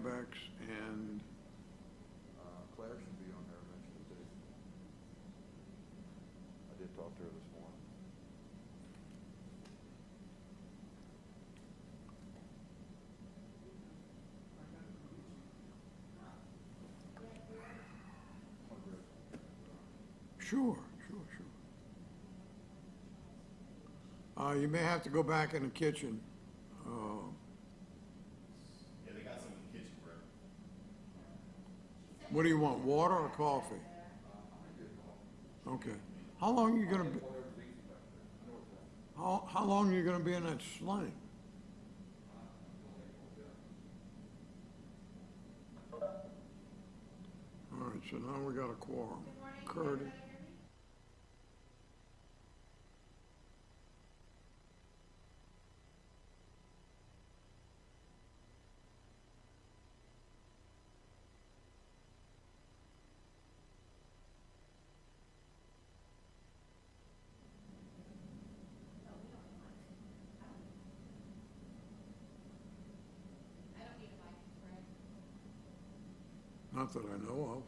WebEx, and Clair should be on there eventually too. I did talk to her this morning. sure. You may have to go back in the kitchen. Yeah, they got some in the kitchen, Brett. What do you want, water or coffee? Okay. How long are you gonna be, how long are you gonna be in that sling? All right, so now we got a quorum. Curtis. Not that I know of.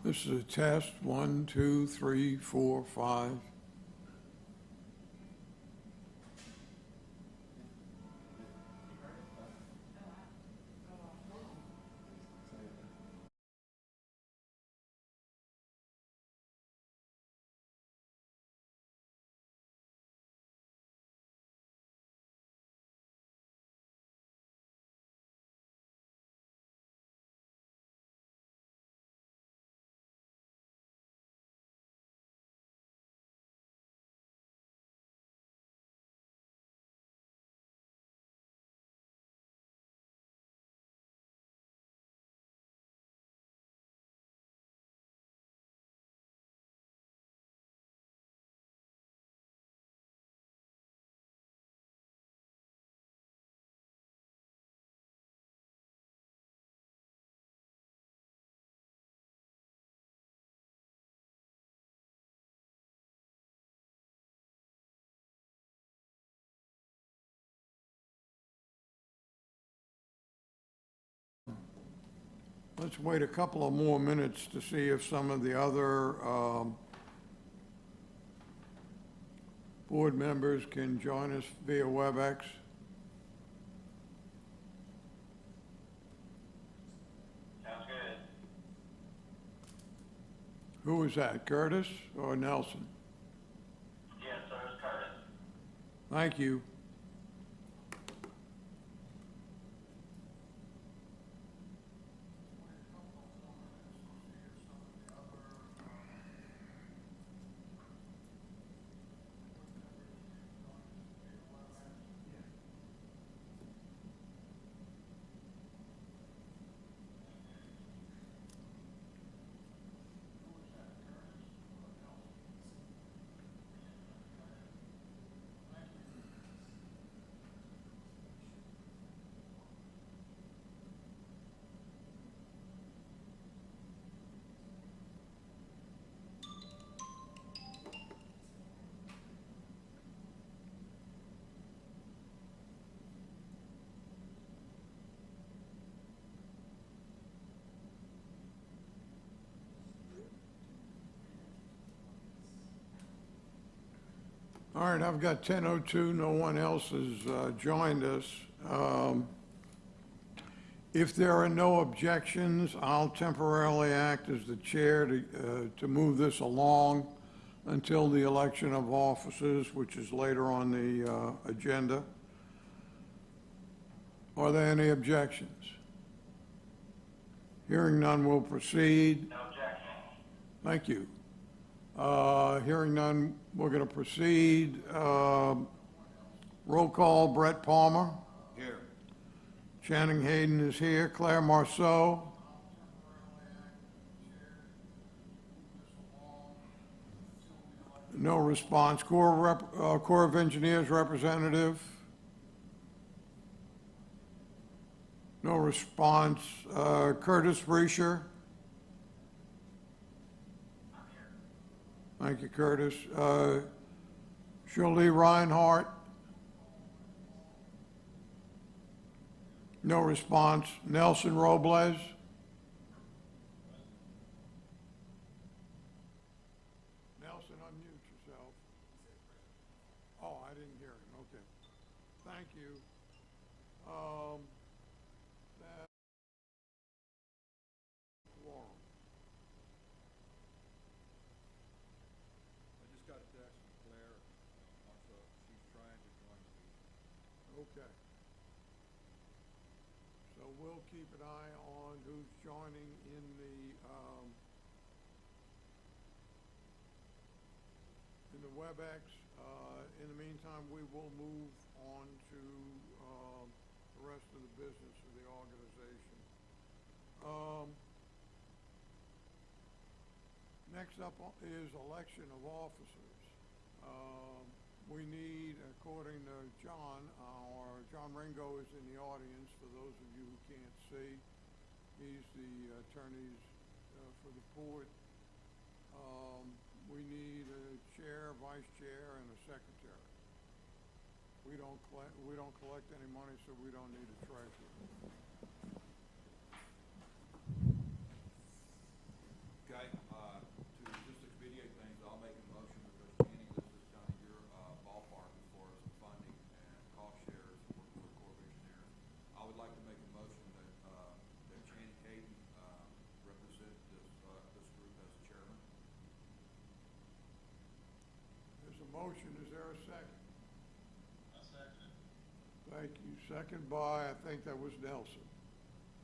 This is a test, 1, 2, 3, 4, 5. Let's wait a couple of more minutes to see if some of the other board members can join us via WebEx. Sounds good. Who is that, Curtis or Nelson? Yes, sir, it's Curtis. Thank you. All right, I've got 10:02. No one else has joined us. If there are no objections, I'll temporarily act as the chair to move this along until the election of officers, which is later on the agenda. Are there any objections? Hearing none, we'll proceed. No objection. Thank you. Hearing none, we're going to proceed. Roll call, Brett Palmer. Here. Channing Hayden is here. Clair Marceaux. No response. Corps of Engineers representative. No response. Curtis Brescher. Thank you, Curtis. Jolie Rhinehart. No response. Nelson Robles. Nelson, unmute yourself. Oh, I didn't hear him. Okay. Thank you. That quorum. I just got a text from Claire, Marceaux. She's trying to join the meeting. Okay. So we'll keep an eye on who's joining in the WebEx. In the meantime, we will move on to the rest of the business of the organization. Next up is election of officers. We need, according to John Ringo is in the audience, for those of you who can't see. He's the attorney for the port. We need a chair, vice chair, and a secretary. We don't collect any money, so we don't need a treasurer. Okay, to just expedite things, I'll make a motion because Channing, this is kind of your ballpark as far as funding and cost shares for the Corps of Engineers. I would like to make a motion that Channing Hayden represent this group as chairman. There's a motion, is there a second? I'll second it. Thank you. Second by, I think that was Nelson.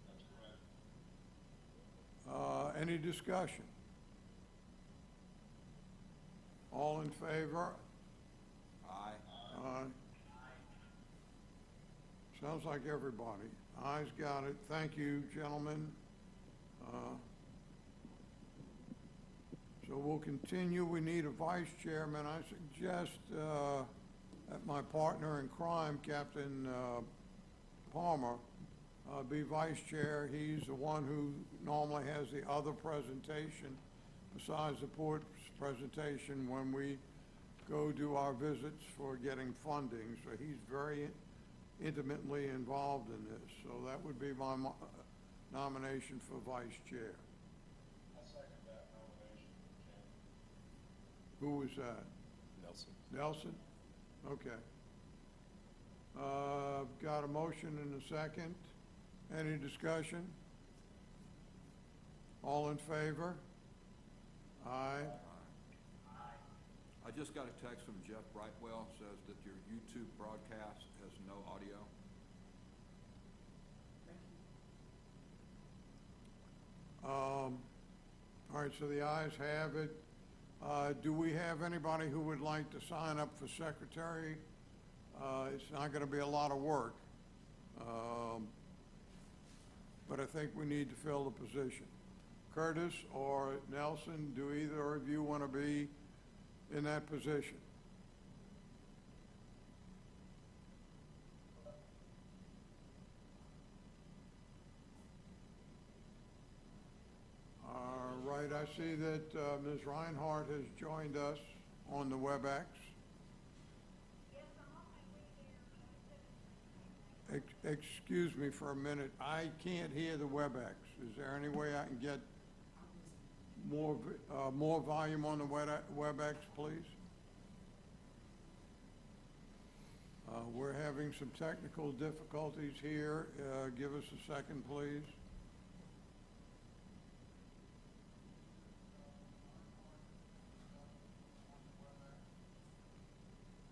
That's correct. Any discussion? All in favor? Aye. Aye. Sounds like everybody. Ayes got it. Thank you, gentlemen. So we'll continue. We need a vice chairman. I suggest that my partner in crime, Captain Palmer, be vice chair. He's the one who normally has the other presentation besides the port presentation when we go do our visits for getting funding. So he's very intimately involved in this. So that would be my nomination for vice chair. I'll second that nomination, Chairman. Who was that? Nelson. Nelson? Okay. Got a motion and a second. Any discussion? All in favor? Aye. I just got a text from Jeff Brightwell, says that your YouTube broadcast has no audio. All right, so the ayes have it. Do we have anybody who would like to sign up for secretary? It's not going to be a lot of work, but I think we need to fill the position. Curtis or Nelson, do either of you want to be in that position? All right, I see that Ms. Rhinehart has joined us on the WebEx. Excuse me for a minute. I can't hear the WebEx. Is there any way I can get more volume on the WebEx, please? We're having some technical difficulties here. Give us a second, please.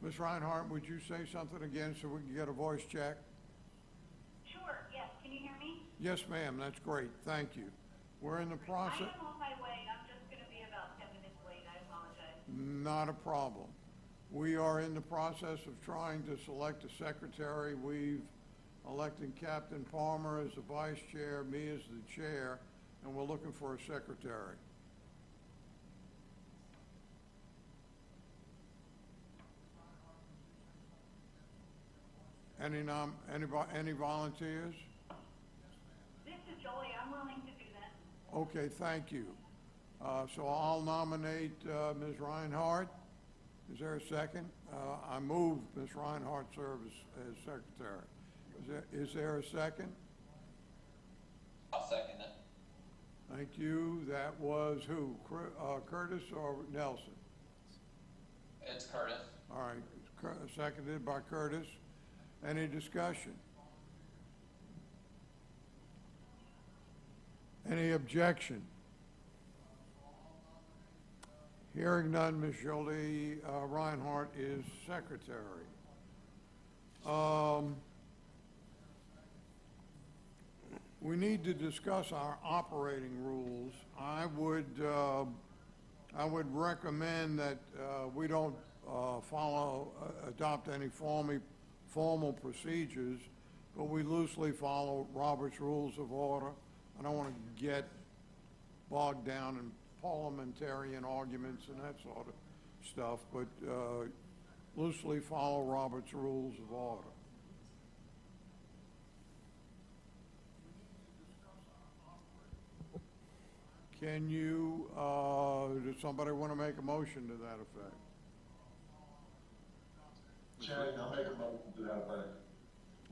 Ms. Rhinehart, would you say something again so we can get a voice check? Sure, yes. Can you hear me? Yes, ma'am. That's great. Thank you. We're in the process. I am on my way. I'm just going to be about 10 minutes late. I apologize. Not a problem. We are in the process of trying to select a secretary. We've electing Captain Palmer as the vice chair, me as the chair, and we're looking for a secretary. Any volunteers? This is Jolie, I'm willing to do that. Okay, thank you. So I'll nominate Ms. Rhinehart. Is there a second? I move Ms. Rhinehart serve as secretary. Is there a second? I'll second it. Thank you. That was who? Curtis or Nelson? It's Curtis. All right, seconded by Curtis. Any discussion? Any objection? Hearing none, Ms. Jolie Rhinehart is secretary. We need to discuss our operating rules. I would recommend that we don't adopt any formal procedures, but we loosely follow Robert's Rules of Order. I don't want to get bogged down in parliamentarian arguments and that sort of stuff, but loosely follow Robert's Rules of Order. Can you, does somebody want to make a motion to that effect? Chairman, I'll make a motion to that effect.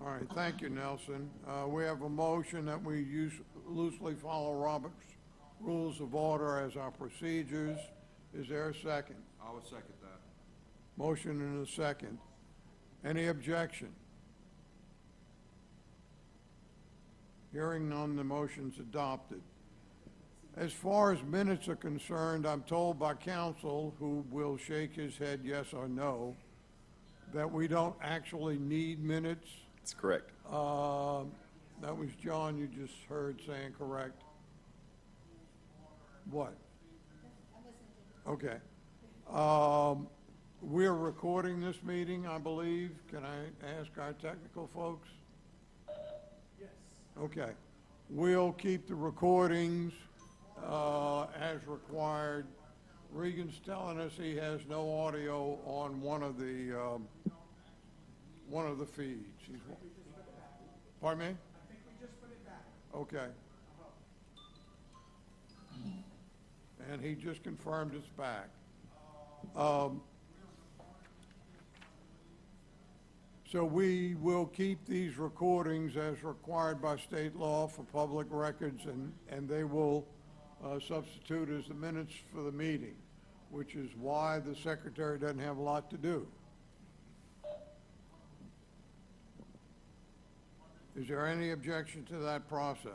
All right, thank you, Nelson. We have a motion that we loosely follow Robert's Rules of Order as our procedures. Is there a second? I would second that. Motion and a second. Any objection? Hearing none, the motion's adopted. As far as minutes are concerned, I'm told by counsel, who will shake his head yes or no, that we don't actually need minutes. That's correct. That was John you just heard saying correct. What? Okay. We're recording this meeting, I believe. Can I ask our technical folks? Yes. Okay. We'll keep the recordings as required. Regan's telling us he has no audio on one of the feeds. Pardon me? I think we just put it back. Okay. And he just confirmed it's back. So we will keep these recordings as required by state law for public records, and they will substitute as the minutes for the meeting, which is why the secretary doesn't have a lot to do. Is there any objection to that process?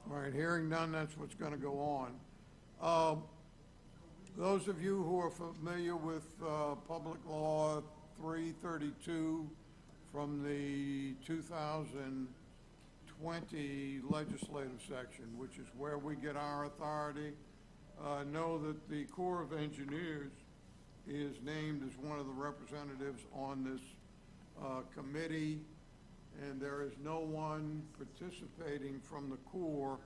All right, hearing none, that's what's going to go on. Those of you who are familiar with Public Law 332 from the 2020 legislative section, which is where we get our authority, know that the Corps of Engineers is named as one of the representatives on this committee, and there is no one participating from the Corps.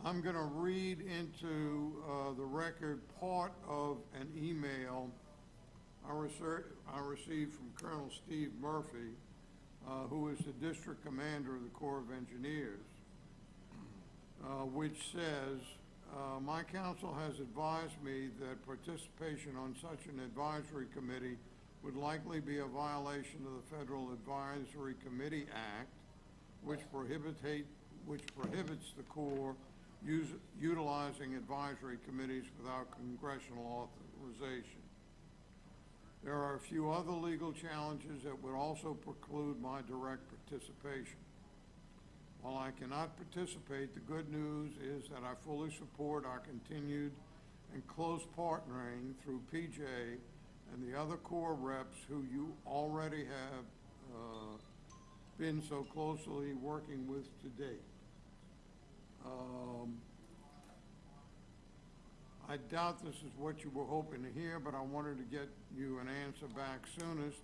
I'm going to read into the record part of an email I received from Colonel Steve Murphy, who is the district commander of the Corps of Engineers, which says, my counsel has advised me that participation on such an advisory committee would likely be a violation of the Federal Advisory Committee Act, which prohibits the Corps utilizing advisory committees without congressional authorization. There are a few other legal challenges that would also preclude my direct participation. While I cannot participate, the good news is that I fully support our continued and close partnering through PJ and the other Corps reps who you already have been so closely working with to date. I doubt this is what you were hoping to hear, but I wanted to get you an answer back soonest,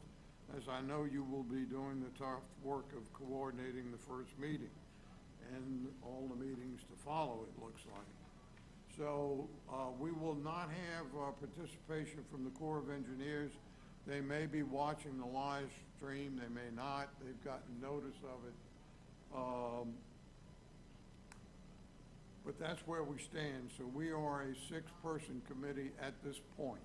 as I know you will be doing the tough work of coordinating the first meeting and all the meetings to follow, it looks like. So we will not have participation from the Corps of Engineers. They may be watching the live stream, they may not. They've gotten notice of it. But that's where we stand. So we are a six-person committee at this point.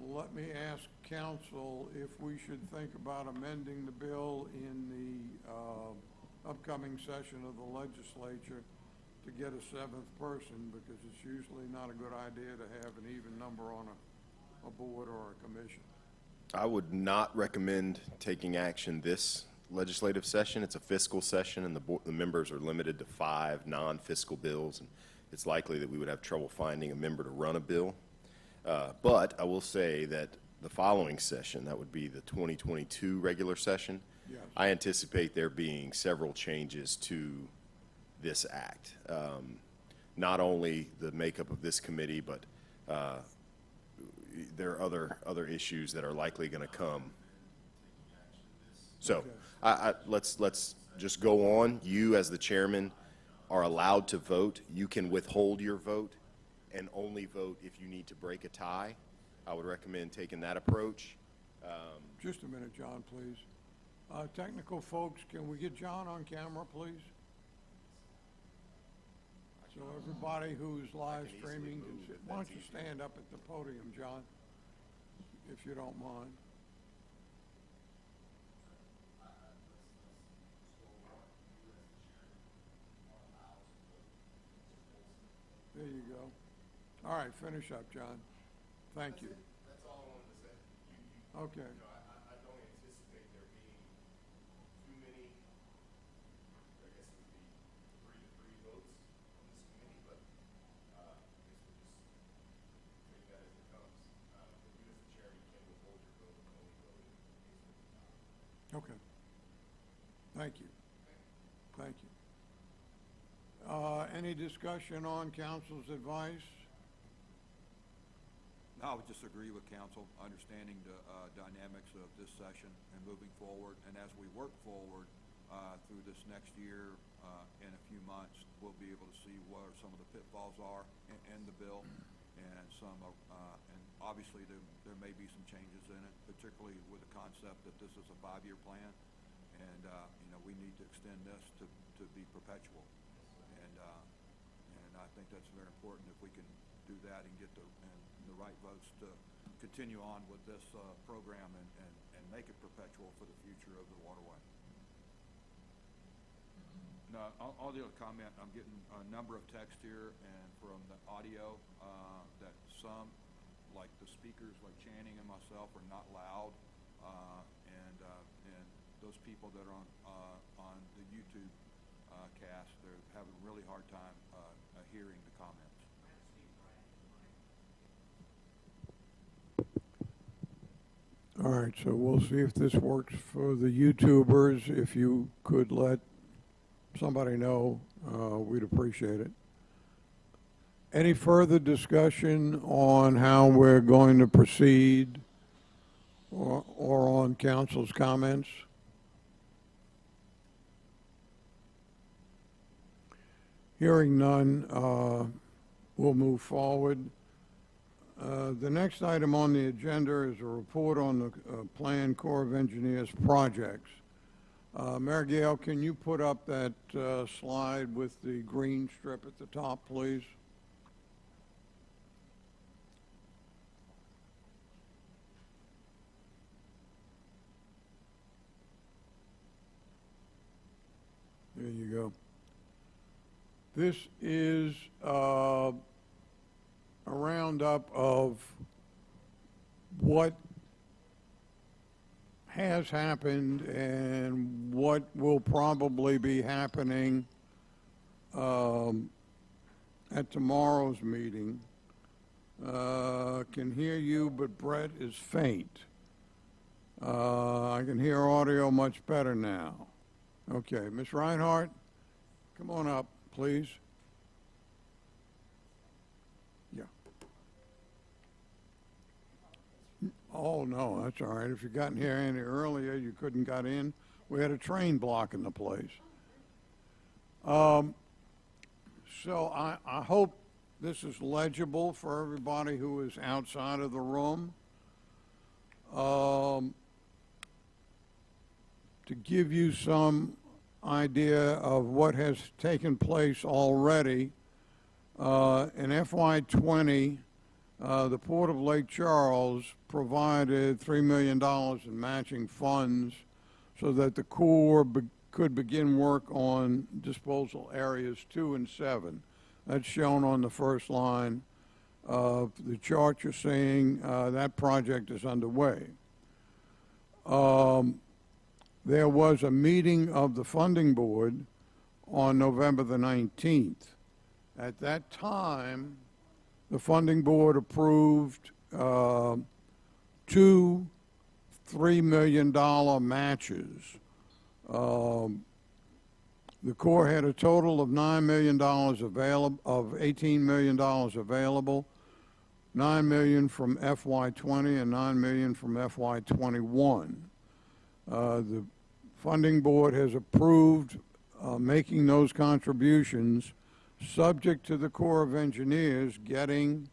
Let me ask council if we should think about amending the bill in the upcoming session of the legislature to get a seventh person, because it's usually not a good idea to have an even number on a board or a commission. I would not recommend taking action this legislative session. It's a fiscal session, and the members are limited to 5 non-fiscal bills, and it's likely that we would have trouble finding a member to run a bill. But I will say that the following session, that would be the 2022 regular session, Yes. I anticipate there being several changes to this act. Not only the makeup of this committee, but there are other issues that are likely going to come. So let's just go on. You, as the chairman, are allowed to vote. You can withhold your vote and only vote if you need to break a tie. I would recommend taking that approach. Just a minute, John, please. Technical folks, can we get John on camera, please? So everybody who's live streaming can see. Why don't you stand up at the podium, John, if you don't mind? There you go. All right, finish up, John. Thank you. That's all I wanted to say. Okay. I don't anticipate there being too many, I guess it would be 3-3 votes on this committee, but I guess we'll just take that as it comes. But you, as the chairman, can withhold your vote and only vote in case of a tie. Okay. Thank you. Thank you. Any discussion on council's advice? No, I would just agree with council, understanding the dynamics of this session and moving forward. And as we work forward through this next year, in a few months, we'll be able to see what some of the pitfalls are in the bill, and and obviously there may be some changes in it, particularly with the concept that this is a 5-year plan, and we need to extend this to be perpetual. And I think that's very important if we can do that and get the right votes to continue on with this program and make it perpetual for the future of the waterway. Now, all the other comment, I'm getting a number of texts here and from the audio that some, like the speakers, like Channing and myself, are not loud, and those people that are on the YouTube cast, they're having a really hard time hearing the comments. All right, so we'll see if this works for the YouTubers. If you could let somebody know, we'd appreciate it. Any further discussion on how we're going to proceed or on council's comments? Hearing none, we'll move forward. The next item on the agenda is a report on the planned Corps of Engineers projects. Marygayle, can you put up that slide with the green strip at the top, please? There you go. This is a roundup of what has happened and what will probably be happening at tomorrow's meeting. Can hear you, but Brett is faint. I can hear audio much better now. Okay, Ms. Rhinehart, come on up, please. Oh, no, that's all right. If you got in here any earlier, you couldn't got in. We had a train blocking the place. So I hope this is legible for everybody who is outside of the room. To give you some idea of what has taken place already, in FY20, the Port of Lake Charles provided $3 million in matching funds so that the Corps could begin work on disposal areas 2 and 7. That's shown on the first line of the chart you're seeing. That project is underway. There was a meeting of the funding board on November the 19th. At that time, the funding board approved 2 $3 million matches. The Corps had a total of $9 million available, of $18 million available, $9 million from FY20 and $9 million from FY21. The funding board has approved making those contributions subject to the Corps of Engineers getting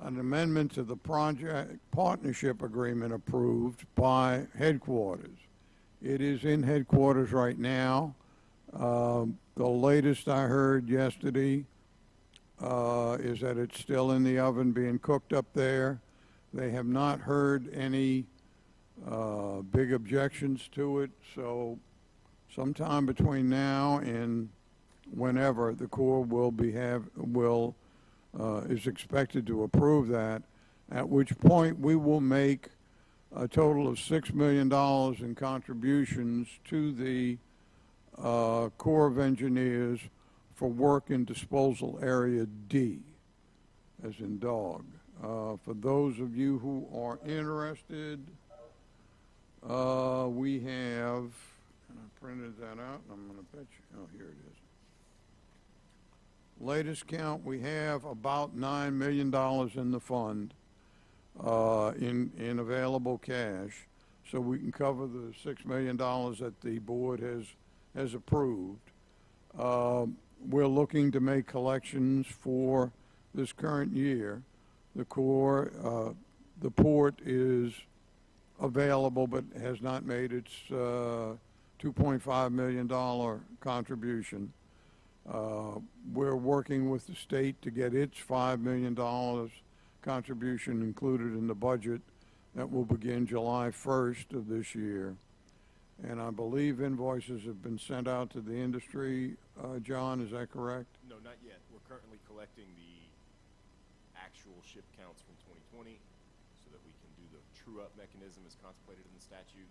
an amendment to the project partnership agreement approved by headquarters. It is in headquarters right now. The latest I heard yesterday is that it's still in the oven being cooked up there. They have not heard any big objections to it, so sometime between now and whenever the Corps is expected to approve that, at which point we will make a total of $6 million in contributions to the Corps of Engineers for work in disposal area D, as in dog. For those of you who are interested, we have, and I printed that out, and I'm going to bet you, oh, here it is. Latest count, we have about $9 million in the fund in available cash, so we can cover the $6 million that the board has approved. We're looking to make collections for this current year. The Corps, the port is available but has not made its $2.5 million contribution. We're working with the state to get its $5 million contribution included in the budget that will begin July 1st of this year. And I believe invoices have been sent out to the industry. John, is that correct? No, not yet. We're currently collecting the actual ship counts from 2020 so that we can do the true-up mechanism as contemplated in the statute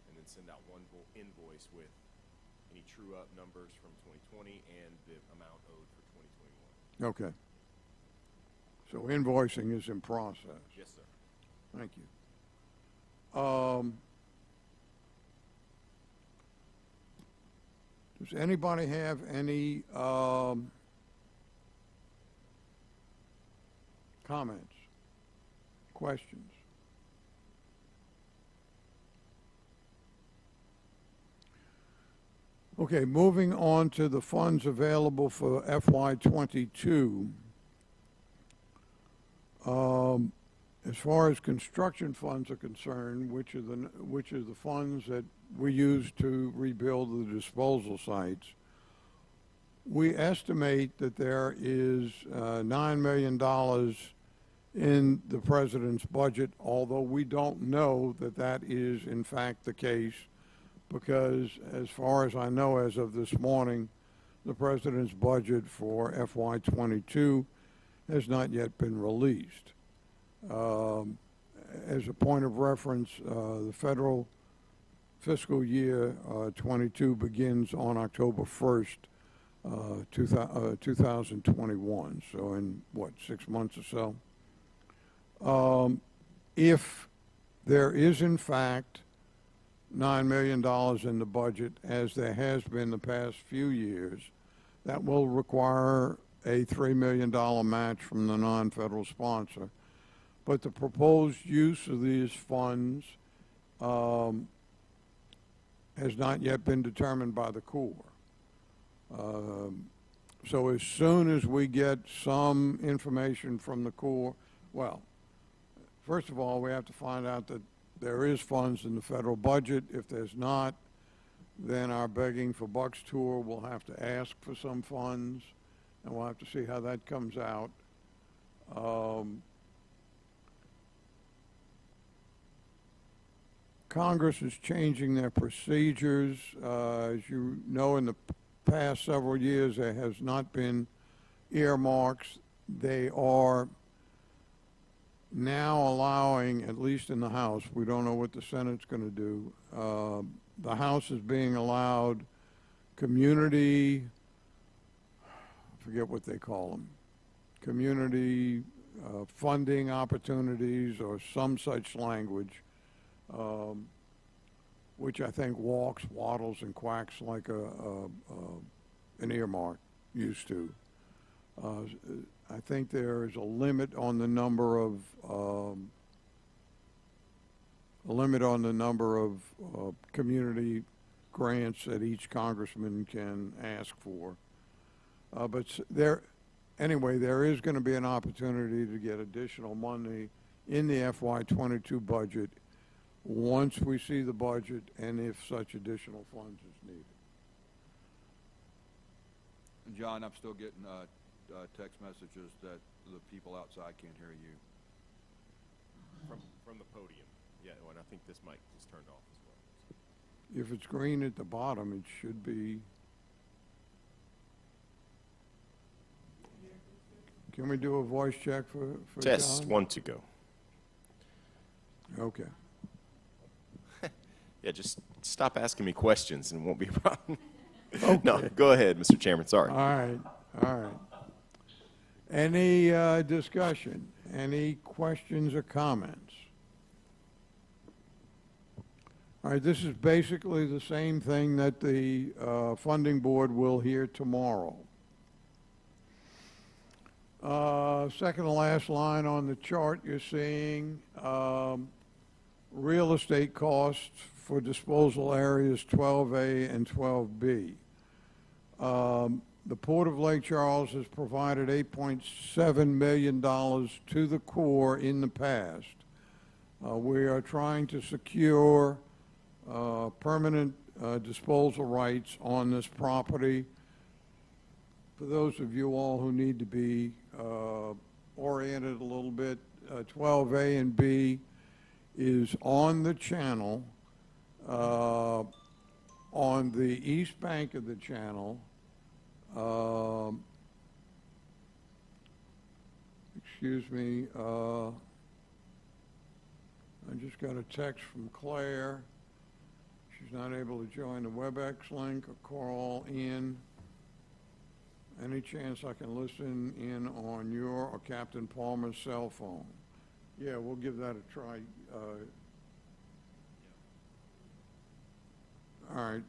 and then send out one invoice with any true-up numbers from 2020 and the amount owed for 2021. Okay. So invoicing is in process. Yes, sir. Thank you. Does anybody have any comments, questions? Okay, moving on to the funds available for FY22. As far as construction funds are concerned, which are the funds that we use to rebuild the disposal sites, we estimate that there is $9 million in the President's budget, although we don't know that that is in fact the case, because as far as I know as of this morning, the President's budget for FY22 has not yet been released. As a point of reference, the federal fiscal year 22 begins on October 1st, 2021, so in, what, 6 months or so? If there is, in fact, $9 million in the budget, as there has been the past few years, that will require a $3 million match from the non-federal sponsor. but the proposed use of these funds has not yet been determined by the Corps. So as soon as we get some information from the Corps, well, first of all, we have to find out that there is funds in the federal budget. If there's not, then our Begging for Bucks tour will have to ask for some funds, and we'll have to see how that comes out. Congress is changing their procedures. As you know, in the past several years, there has not been earmarks. They are now allowing, at least in the House, we don't know what the Senate's going to do, the House is being allowed community, I forget what they call them, community funding opportunities or some such language, which I think walks, waddles, and quacks like an earmark used to. I think there is a limit on the number of community grants that each congressman can ask for. But anyway, there is going to be an opportunity to get additional money in the FY22 budget once we see the budget and if such additional funds is needed. And John, I'm still getting text messages that the people outside can't hear you. From the podium. Yeah, and I think this mic is turned off as well. If it's green at the bottom, it should be. Can we do a voice check for Test, John? 1 to go. Okay. Yeah, just stop asking me questions and it won't be a problem. Okay. No, go ahead, Mr. Chairman, sorry. All right, all right. Any discussion? Any questions or comments? All right, this is basically the same thing that the funding board will hear tomorrow. Second to last line on the chart, you're seeing real estate costs for disposal areas 12A and 12B. The Port of Lake Charles has provided $8.7 million to the Corps in the past. We are trying to secure permanent disposal rights on this property. For those of you all who need to be oriented a little bit, 12A and B is on the channel, on the east bank of the channel. Excuse me, I just got a text from Claire. She's not able to join the WebEx link or call in. Any chance I can listen in on your or Captain Palmer's cell phone? Yeah, we'll give that a try. All right.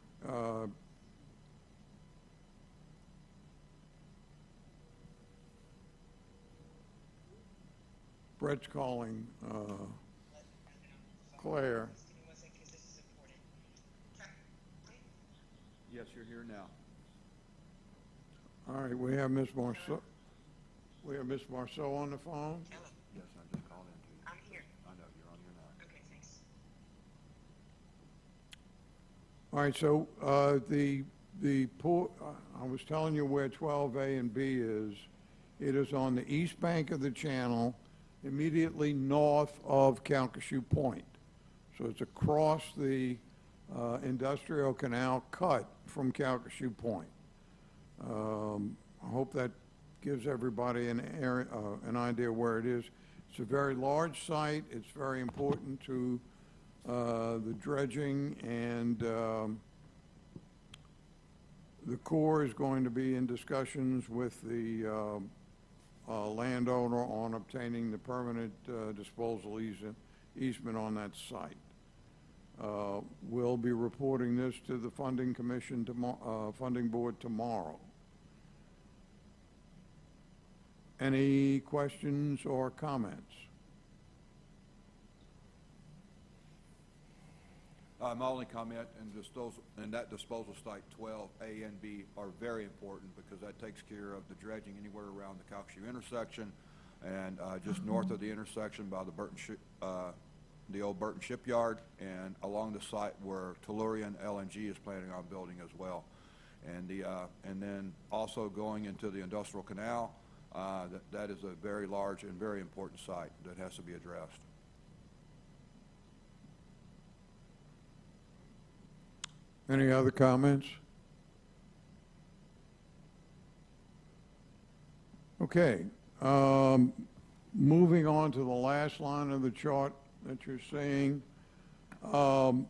Brett's calling Claire. Yes, you're here now. All right, we have Miss Marceaux. We have Miss Marceaux on the phone. Yes, I just called in to you. I'm here. I know, you're on here now. Okay, thanks. All right, so the pool, I was telling you where 12A and B is. It is on the east bank of the channel, immediately north of Calcasieu Point. So it's across the industrial canal cut from Calcasieu Point. I hope that gives everybody an idea where it is. It's a very large site. It's very important to the dredging, and the Corps is going to be in discussions with the landowner on obtaining the permanent disposal easement on that site. We'll be reporting this to the funding commission, funding board tomorrow. Any questions or comments? My only comment, and that disposal site 12, A and B are very important because that takes care of the dredging anywhere around the Calcasieu intersection and just north of the intersection by the old Burton shipyard and along the site where Tellurian LNG is planning on building as well. And then also going into the industrial canal, that is a very large and very important site that has to be addressed. Any other comments? Okay. Moving on to the last line of the chart that you're seeing. The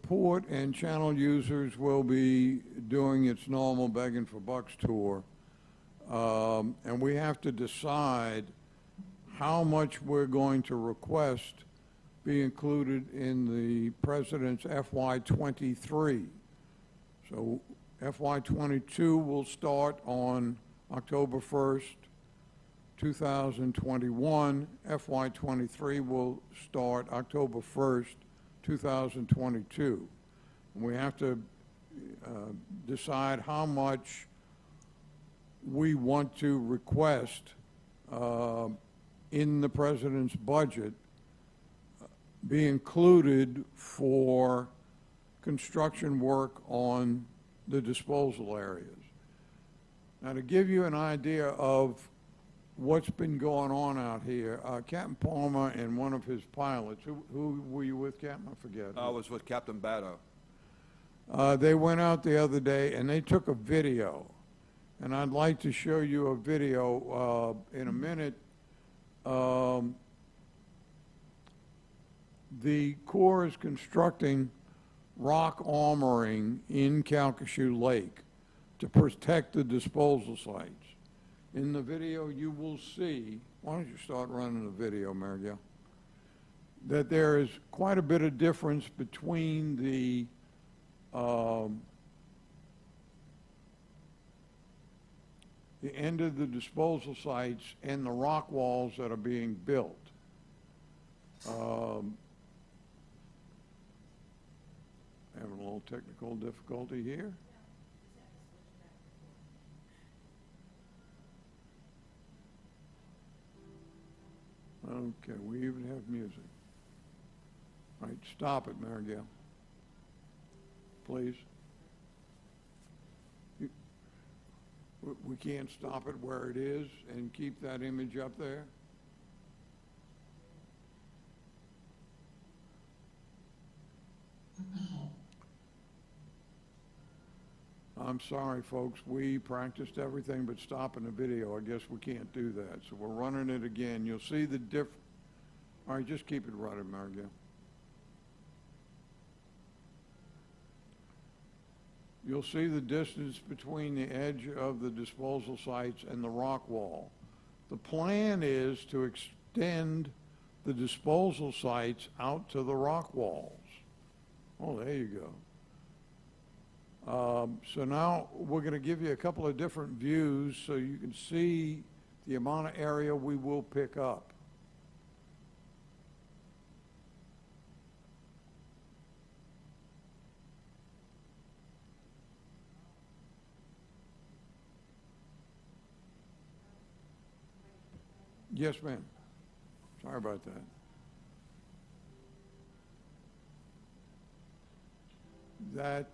port and channel users will be doing its normal begging for bucks tour. And we have to decide how much we're going to request be included in the President's FY23. So FY22 will start on October 1st, 2021. FY23 will start October 1st, 2022. And we have to decide how much we want to request in the President's budget be included for construction work on the disposal areas. Now, to give you an idea of what's been going on out here, Captain Palmer and one of his pilots, who were you with, Captain? I forget. I was with Captain Batto. They went out the other day and they took a video. And I'd like to show you a video in a minute. The Corps is constructing rock armoring in Calcasieu Lake to protect the disposal sites. In the video, you will see, why don't you start running the video, Marygayle, that there is quite a bit of difference between the end of the disposal sites and the rock walls that are being built. Having a little technical difficulty here. Okay, we even have music. All right, stop it, Marygayle. Please. We can't stop it where it is and keep that image up there? I'm sorry, folks. We practiced everything but stopping the video. I guess we can't do that. So we're running it again. You'll see the All right, just keep it running, Marygayle. You'll see the distance between the edge of the disposal sites and the rock wall. The plan is to extend the disposal sites out to the rock walls. Oh, there you go. So now we're going to give you a couple of different views so you can see the amount of area we will pick up. Yes, ma'am. Sorry about that. That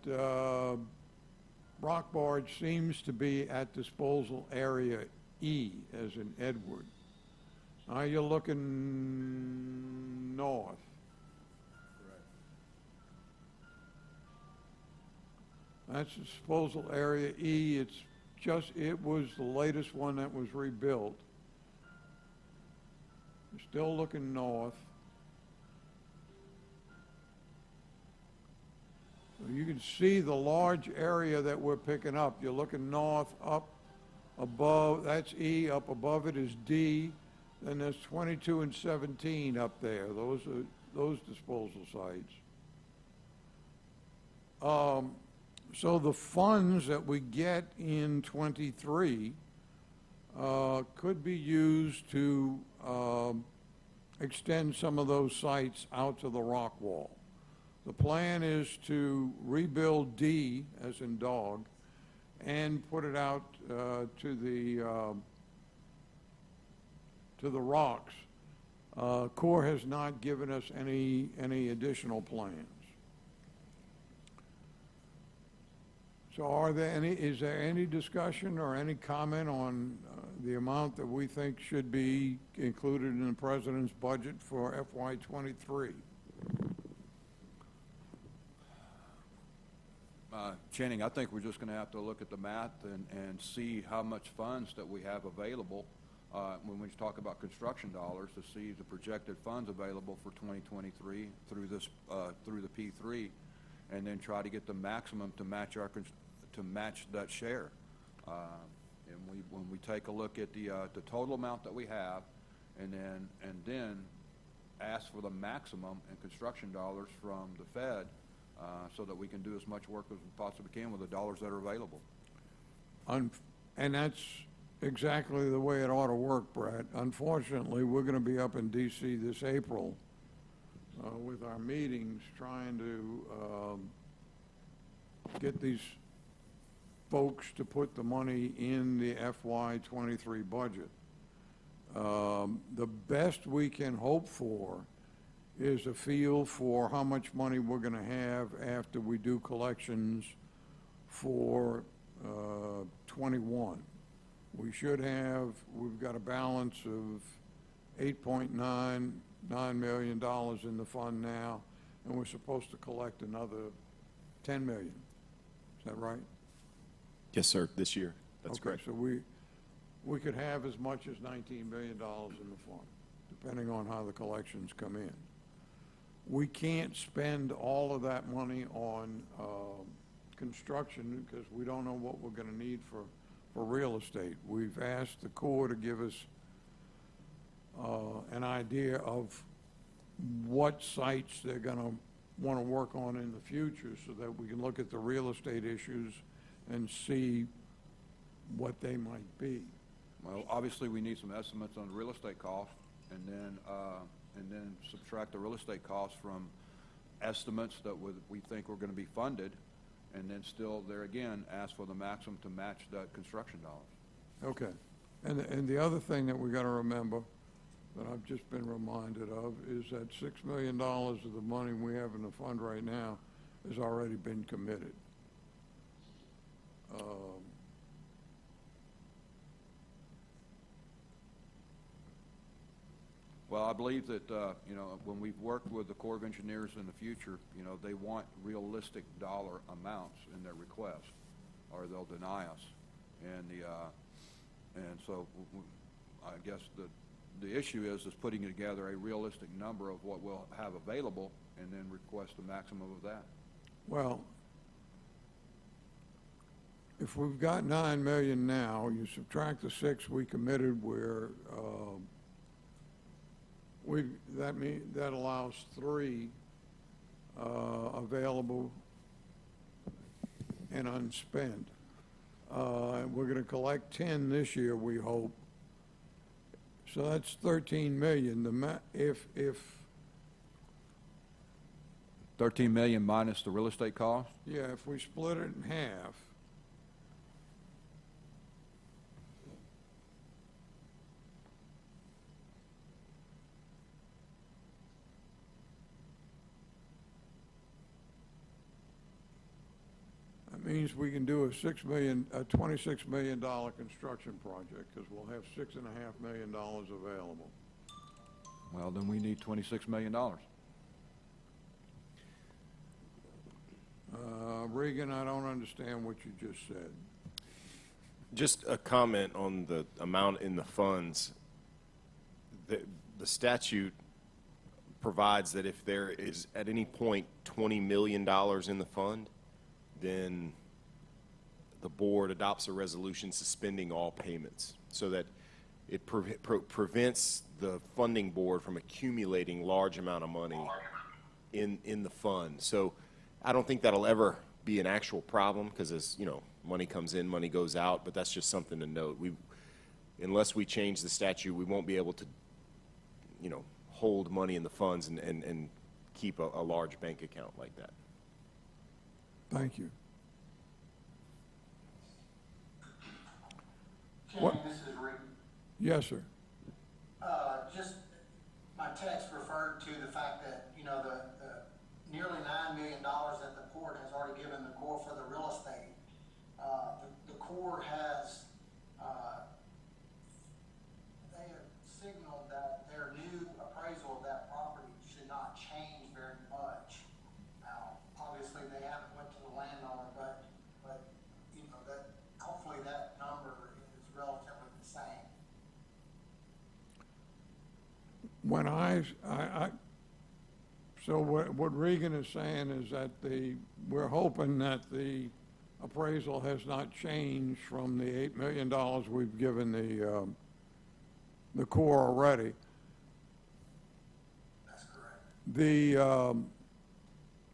rock barge seems to be at disposal area E, as in Edward. Now you're looking north. That's disposal area E. It was the latest one that was rebuilt. You're still looking north. You can see the large area that we're picking up. You're looking north, up above, that's E, up above it is D, then there's 22 and 17 up there. Those are those disposal sites. So the funds that we get in 23 could be used to extend some of those sites out to the rock wall. The plan is to rebuild D, as in dog, and put it out to the rocks. Corps has not given us any additional plans. So is there any discussion or any comment on the amount that we think should be included in the president's budget for FY '23? Channing, I think we're just going to have to look at the math and see how much funds that we have available when we talk about construction dollars, to see the projected funds available for 2023 through this through the P3, and then try to get the maximum to match that share. And when we take a look at the total amount that we have, and then ask for the maximum in construction dollars from the Fed, so that we can do as much work as we possibly can with the dollars that are available. And that's exactly the way it ought to work, Brad. Unfortunately, we're going to be up in D.C. this April with our meetings, trying to get these folks to put the money in the FY '23 budget. The best we can hope for is a feel for how much money we're going to have after we do collections for 21. We've got a balance of $8.99 million in the fund now, and we're supposed to collect another $10 million. Is that right? Yes, sir, this year. That's Okay, correct. so we could have as much as $19 million in the fund, depending on how the collections come in. We can't spend all of that money on construction because we don't know what we're going to need for real estate. We've asked the Corps to give us an idea of what sites they're going to want to work on in the future so that we can look at the real estate issues and see what they might be. Well, obviously, we need some estimates on real estate costs, and then subtract the real estate costs from estimates that we think are going to be funded, and then still, there again, ask for the maximum to match that construction dollars. Okay. And the other thing that we got to remember, that I've just been reminded of, is that $6 million of the money we have in the fund right now has already been committed. Well, I believe that, when we've worked with the Corps of Engineers in the future, they want realistic dollar amounts in their request, or they'll deny us. And so I guess the issue is putting together a realistic number of what we'll have available, and then request the maximum of that. Well, if we've got $9 million now, you subtract the 6 we committed, where that allows 3 available and unspent. We're going to collect 10 this year, we hope. So that's 13 million. If 13 million minus the real estate cost? yeah, if we split it in half, that means we can do a $26 million construction project, because we'll have $6.5 million available. Well, then we need $26 million. Regan, I don't understand what you just said. Just a comment on the amount in the funds. The statute provides that if there is at any point $20 million in the fund, then the board adopts a resolution suspending all payments, so that it prevents the funding board from accumulating large amount of money in the fund. So I don't think that'll ever be an actual problem, because as you know, money comes in, money goes out, but that's just something to note. Unless we change the statute, we won't be able to, hold money in the funds and keep a large bank account like that. Thank you. Chairman, this is Rick. Yes, sir. Just, my text referred to the fact that, you know, the nearly $9 million that the port has already given the Corps for the real estate. The Corps has, they have signaled that their new appraisal of that property should not change very much. Now, obviously, they haven't went to the landowner, but, you know, that, hopefully that number is relatively the same. When so what Regan is saying is that we're hoping that the appraisal has not changed from the $8 million we've given the Corps already. That's correct.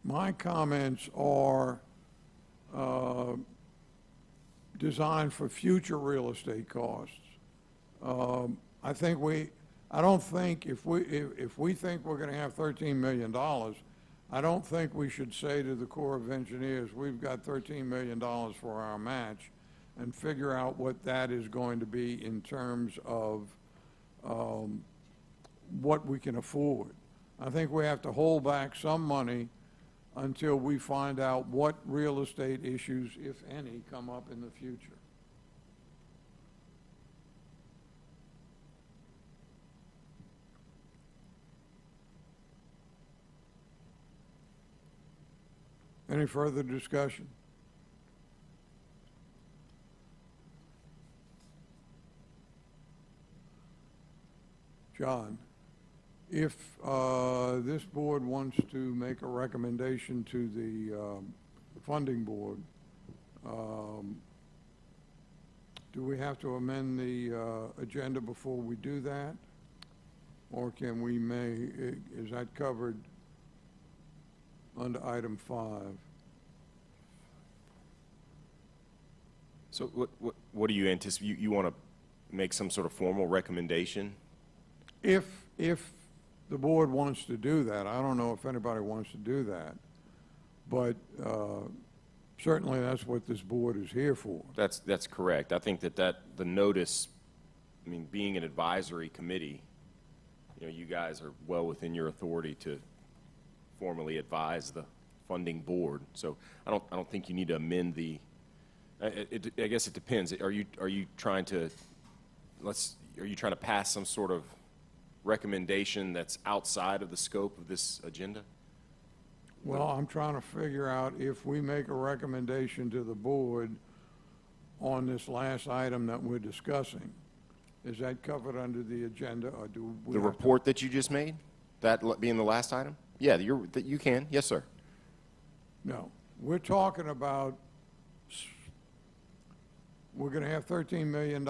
My comments are designed for future real estate costs. I don't think if we think we're going to have $13 million, I don't think we should say to the Corps of Engineers, we've got $13 million for our match, and figure out what that is going to be in terms of what we can afford. I think we have to hold back some money until we find out what real estate issues, if any, come up in the future. Any further discussion? John, if this board wants to make a recommendation to the funding board, do we have to amend the agenda before we do that? Or can we is that covered under item 5? So what do you anticipate? You want to make some sort of formal recommendation? If the board wants to do that, I don't know if anybody wants to do that, but certainly that's what this board is here for. That's correct. I think that the notice, I mean, being an advisory committee, you know, you guys are well within your authority to formally advise the funding board. So I don't think you need to amend the. I guess it depends. Are you trying to pass some sort of recommendation that's outside of the scope of this agenda? Well, I'm trying to figure out if we make a recommendation to the board on this last item that we're discussing, is that covered under the agenda, or do we? The report that you just made, that being the last item? Yeah, you can. Yes, sir. No. We're talking about, we're going to have $13 million,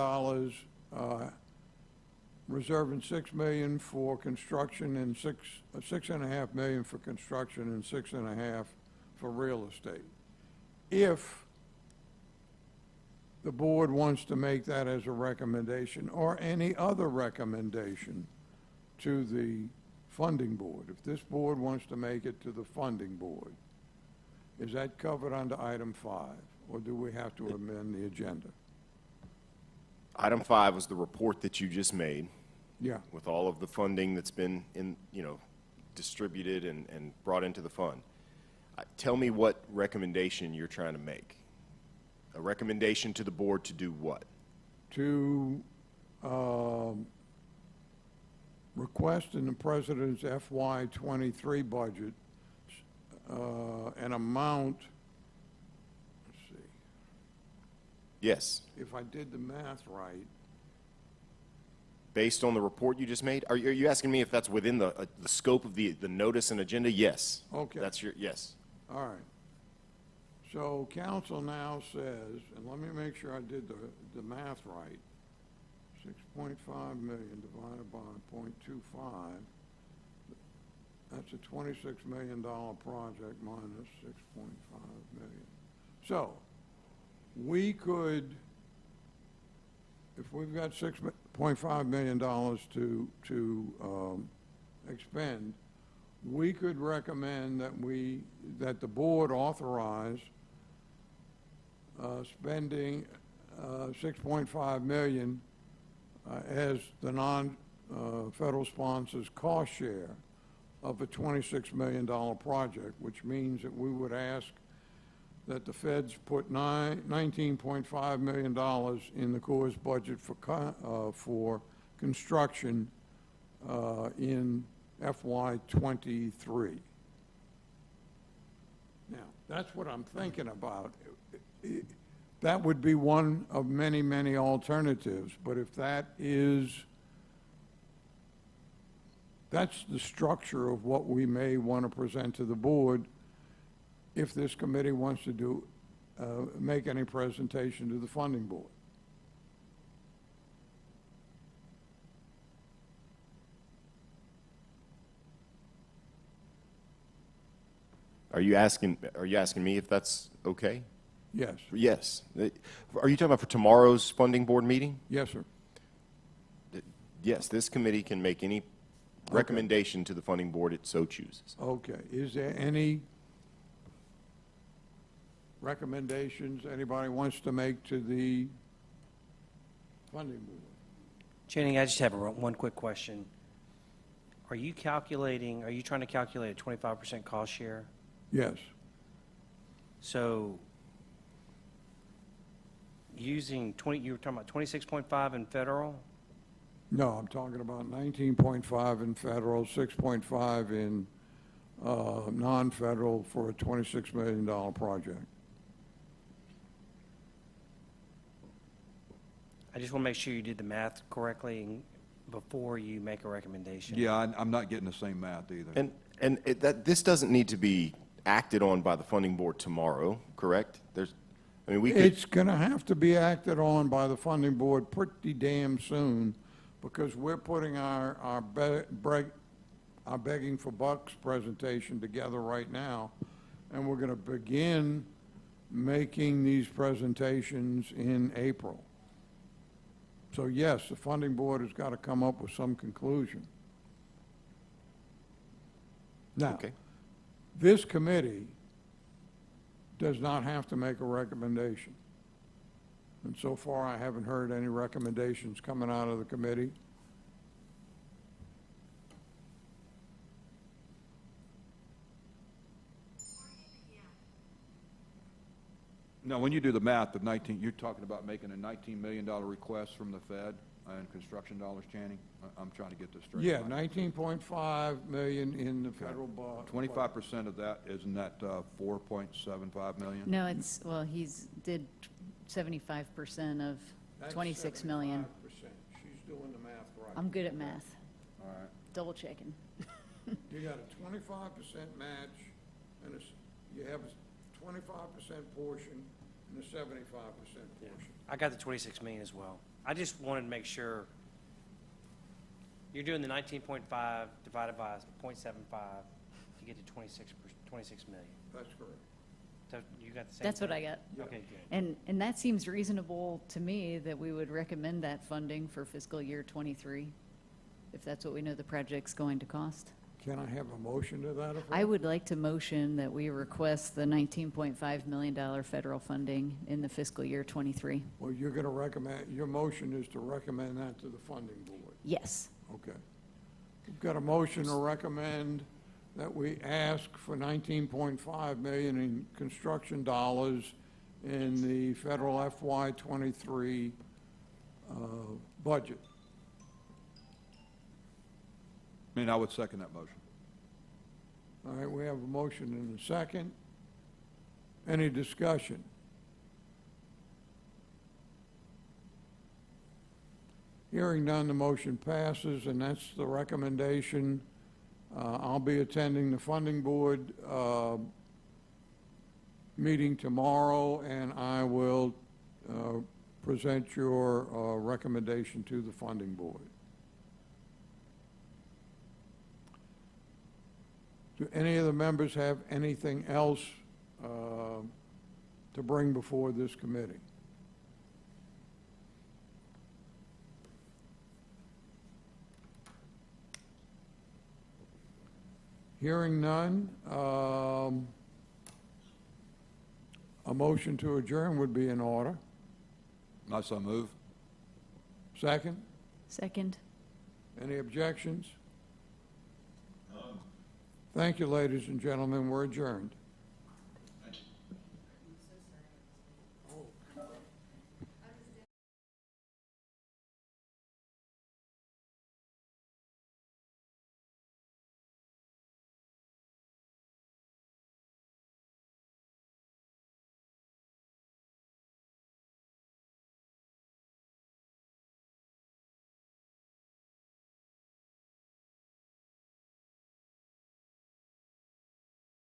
reserving $6 million for construction and $6.5 million for construction and $6.5 million for real estate. If the board wants to make that as a recommendation or any other recommendation to the funding board, if this board wants to make it to the funding board, is that covered under item 5, or do we have to amend the agenda? Item 5 was the report that you just made. Yeah. With all of the funding that's been distributed and brought into the fund. Tell me what recommendation you're trying to make. A recommendation to the board to do what? To request in the President's FY23 budget an amount, let's see. Yes. If I did the math right. Based on the report you just made? Are you asking me if that's within the scope of the notice and agenda? Yes. Okay. That's yes. All right. So council now says, and let me make sure I did the math right, 6.5 million divided by 0.25, that's a $26 million project minus 6.5 million. So we could, if we've got $6.5 million to expend, we could recommend that the board authorize spending $6.5 million as the non-federal sponsors' cost share of a $26 million project, which means that we would ask that the feds put $19.5 million in the Corps' budget for construction in FY '23. Now, that's what I'm thinking about. That would be one of many, many alternatives, but if that's the structure of what we may want to present to the board, if this committee wants to make any presentation to the funding board. Are you asking me if that's okay? Yes. Yes. Are you talking about for tomorrow's funding board meeting? Yes, sir. Yes, this committee can make any recommendation to the funding board it so chooses. Okay. Is there any recommendations anybody wants to make to the funding board? Channing, I just have one quick question. Are you trying to calculate a 25% cost share? Yes. So using you were talking about 26.5 in federal? No, I'm talking about 19.5 in federal, 6.5 in non-federal for a $26 million project. I just want to make sure you did the math correctly before you make a recommendation. Yeah, I'm not getting the same math either. This doesn't need to be acted on by the funding board tomorrow, correct? It's going to have to be acted on by the funding board pretty damn soon, because we're putting our begging for bucks presentation together right now, and we're going to begin making these presentations in April. So yes, the funding board has got to come up with some conclusion. Now, Okay. this committee does not have to make a recommendation. And so far, I haven't heard any recommendations coming out of the committee. Now, when you do the math of 19, you're talking about making a $19 million request from the Fed and construction dollars, Channing? I'm trying to get this straight. Yeah, 19.5 million in the federal budget. 25% of that, isn't that 4.75 million? No, he's did 75% of 26 million. 75%. She's doing the math right. I'm good at math. All right. Double checking. You got a 25% match, and you have a 25% portion and a 75% portion. I got the 26 million as well. I just wanted to make sure you're doing the 19.5 divided by 0.75 to get to 26 million. That's correct. So you got the same? That's what thing? I got. Okay, good. And that seems reasonable to me, that we would recommend that funding for fiscal year '23, if that's what we know the project's going to cost. Can I have a motion to that effect? I would like to motion that we request the $19.5 million federal funding in the fiscal year '23. Well, you're going to recommend, your motion is to recommend that to the funding board. Yes. Okay. We've got a motion to recommend that we ask for $19.5 million in construction dollars in the federal FY '23 budget. I would second that motion. All right, we have a motion and a second. Any discussion? Hearing none, the motion passes, and that's the recommendation. I'll be attending the funding board meeting tomorrow, and I will present your recommendation to the funding board. Do any of the members have anything else to bring before this committee? Hearing none, a motion to adjourn would be in order. I so move. Second? Second. Any objections? Thank you, ladies and gentlemen. We're adjourned.